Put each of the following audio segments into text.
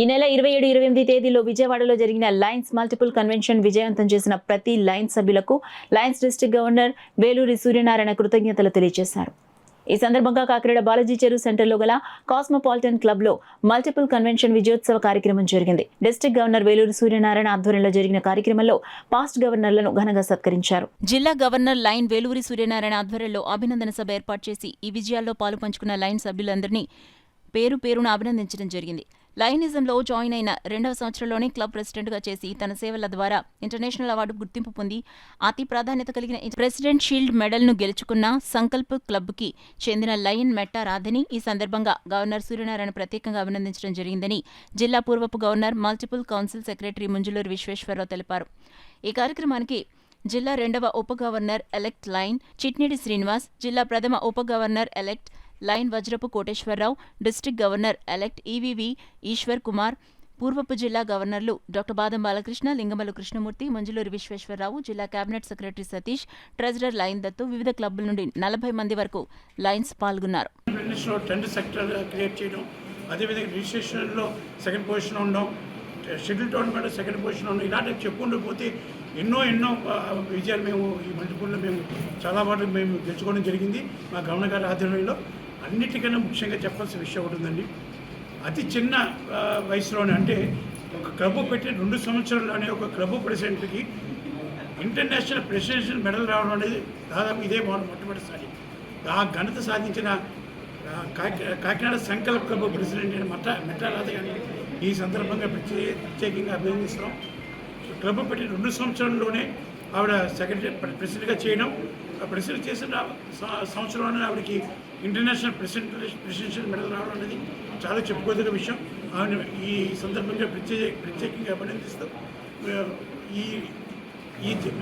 ఈ నెల 27-28 తేదీలో విజయవాడలో జరిగిన లయన్స్ మల్టిపుల్ కన్వెన్షన్ విజయవంతం చేసిన ప్రతి లయన్స్ సభ్యులకు Lions district governor Veluri Suryanarayana కృతజ్ఞతలు తెలియజేశారు. ఈ సందర్భంగా కాకినాడ బాలాజీ చెరువు సెంటర్లో గల కాస్మోపాలిటన్ క్లబ్ లో మల్టిపుల్ కన్వెన్షన్ విజయోత్సవ కార్యక్రమం జరిగింది. డిస్ట్రిక్ట్ గవర్నర్ వేలూరి సూర్యనారాయణ ఆధ్వర్యంలో జరిగిన కార్యక్రమంలో పాస్ట్ గవర్నర్లను ఘనంగా సత్కరించారు. జిల్లా గవర్నర్ లైన్ వేలూరి సూర్యనారాయణ ఆధ్వర్యంలో అభినందన సభ ఏర్పాటు చేసి ఈ విజయాల్లో పాలు పంచుకున్న లైన్ సభ్యులందరినీ పేరు పేరున అభినందించడం జరిగింది. లయనిజంలో జాయిన్ అయిన 2వ సంవత్సరంలోనే క్లబ్ ప్రెసిడెంట్గా చేసి తన సేవల ద్వారా ఇంటర్నేషనల్ అవార్డు గుర్తింపు పొంది అతి ప్రాధాన్యత కలిగిన ప్రెసిడెంట్ షీల్డ్ మెడల్ను గెలుచుకున్న సంకల్ప్ క్లబ్కి చెందిన లయన్ మెట్టా రాధని ఈ సందర్భంగా గవర్నర్ సూర్యనారాయణ ప్రత్యేకంగా అభినందించడం జరిగిందని జిల్లా పూర్వపు governor multiple council secretary Munjuluru Visweswararao తెలిపారు. ఈ కార్యక్రమానికి జిల్లా 2వ ఉప governor elect lion Chitnidi Srinivas, జిల్లా ప్రథమ ఉప governor elect lion Vajrapu Koteswararao, district governor elect EVV Eswar Kumar, పూర్వపు జిల్లా గవర్నర్లు డాక్టర్ బాదం బాలకృష్ణ, లింగమల్లు కృష్ణమూర్తి, మంజులూరి విశ్వేశ్వరరావు, జిల్లా cabinet secretary Satish, treasurer line Dattu, వివిధ క్లబ్ల నుండి 40 మంది వరకు లైన్స్ పాల్గొన్నారు. షెడ్యూల్ టోర్నమెంట్ సెకండ్ పొజిషన్ ఉన్నాం. ఇలాంటి చెప్పుకుంటూ పోతే ఎన్నో విజయాలు మేము ఈ మల్టిపుల్లో మేము చాలా వాటికి మేము గెలుచుకోవడం జరిగింది. మా గవర్నర్ గారి ఆధ్వర్యంలో అన్నిటికన్నా ముఖ్యంగా చెప్పాల్సిన విషయం ఒకటి ఉందండి. అతి చిన్న వయసులోనే అంటే ఒక క్లబ్ పెట్టి 2 సంవత్సరాల్లోనే ఒక క్లబ్ ప్రెసిడెంట్కి ఇంటర్నేషనల్ ప్రెసిడెన్షియల్ మెడల్ రావడం అనేది దాదాపు ఇదే మొట్టమొదటిసారి. ఆ ఘనత సాధించిన కాకినాడ సంకల్ప్ క్లబ్ ప్రెసిడెంట్ అయిన మెట్టా రాధ గారిని ఈ సందర్భంగా ప్రత్యేకంగా అభినందిస్తున్నాం. క్లబ్ పెట్టి 2 సంవత్సరాల్లోనే ఆవిడ సెక్రటరీ ప్రెసిడెంట్గా చేయడం, ప్రెసిడెంట్ చేసిన సంవత్సరంలోనే ఆవిడకి ఇంటర్నేషనల్ ప్రెసిడెన్షియల్ మెడల్ రావడం అనేది చాలా చెప్పుకోదగ్గ విషయం. ఆవిడ ఈ సందర్భంగా ప్రత్యేకంగా అభినందిస్తాం. ఈ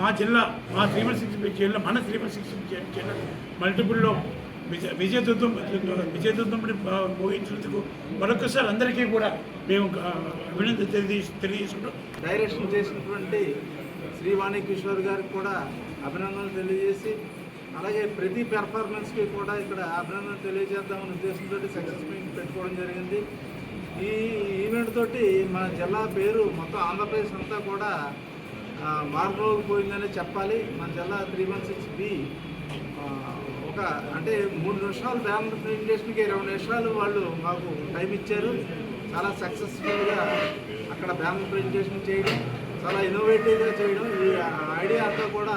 మా జిల్లా మా 316 జిల్లా మన 316 జిల్లా మల్టిపుల్లో విజయదుందుని మోగించినందుకు మరొకసారి అందరికీ కూడా మేము అభినందన తెలియజేసుకుంటాం. డైరెక్షన్ చేసినటువంటి శ్రీవాణి కిషోర్ గారికి కూడా అభినందనలు తెలియజేసి, అలాగే ప్రతి పెర్ఫార్మెన్స్కి కూడా ఇక్కడ అభినందనలు తెలియజేద్దామనే ఉద్దేశంతో సక్సెస్ మీట్ పెట్టుకోవడం జరిగింది. ఈ ఈవెంట్ తోటి మన జిల్లా పేరు మొత్తం ఆంధ్రప్రదేశ్ అంతా కూడా మారిపోయిందనే చెప్పాలి. మన జిల్లా 316B అంటే 3 నిమిషాలు బ్యానర్ ప్రెజెంటేషన్కి 20 నిమిషాలు వాళ్ళు మాకు టైం ఇచ్చారు. చాలా సక్సెస్ఫుల్గా అక్కడ బ్యానర్ ప్రెజెంటేషన్ చేయడం, చాలా ఇన్నోవేటివ్గా చేయడం. ఈ ఐడియా అంతా కూడా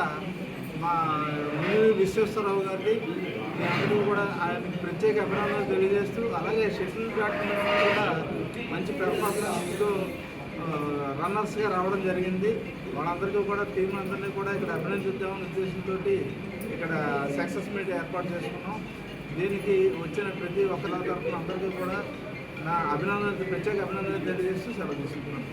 మా విశ్వేశ్వరరావు గారిది. అందరూ కూడా ఆయనకి ప్రత్యేక అభినందనలు తెలియజేస్తూ, అలాగే షటిల్ బ్యాడ్మింటన్ కూడా మంచి పెర్ఫార్మెన్స్తో రన్నర్స్గా రావడం జరిగింది. వాళ్ళందరికీ కూడా టీం అందరినీ కూడా ఇక్కడ అభినందిద్దామనే ఉద్దేశంతో ఇక్కడ సక్సెస్ మీట్ ఏర్పాటు చేసుకున్నాం. దీనికి వచ్చిన ప్రతి ఒక్కరి తరఫున అందరికీ కూడా నా ప్రత్యేక అభినందనలు తెలియజేస్తూ సెలవు తీసుకుంటున్నాను.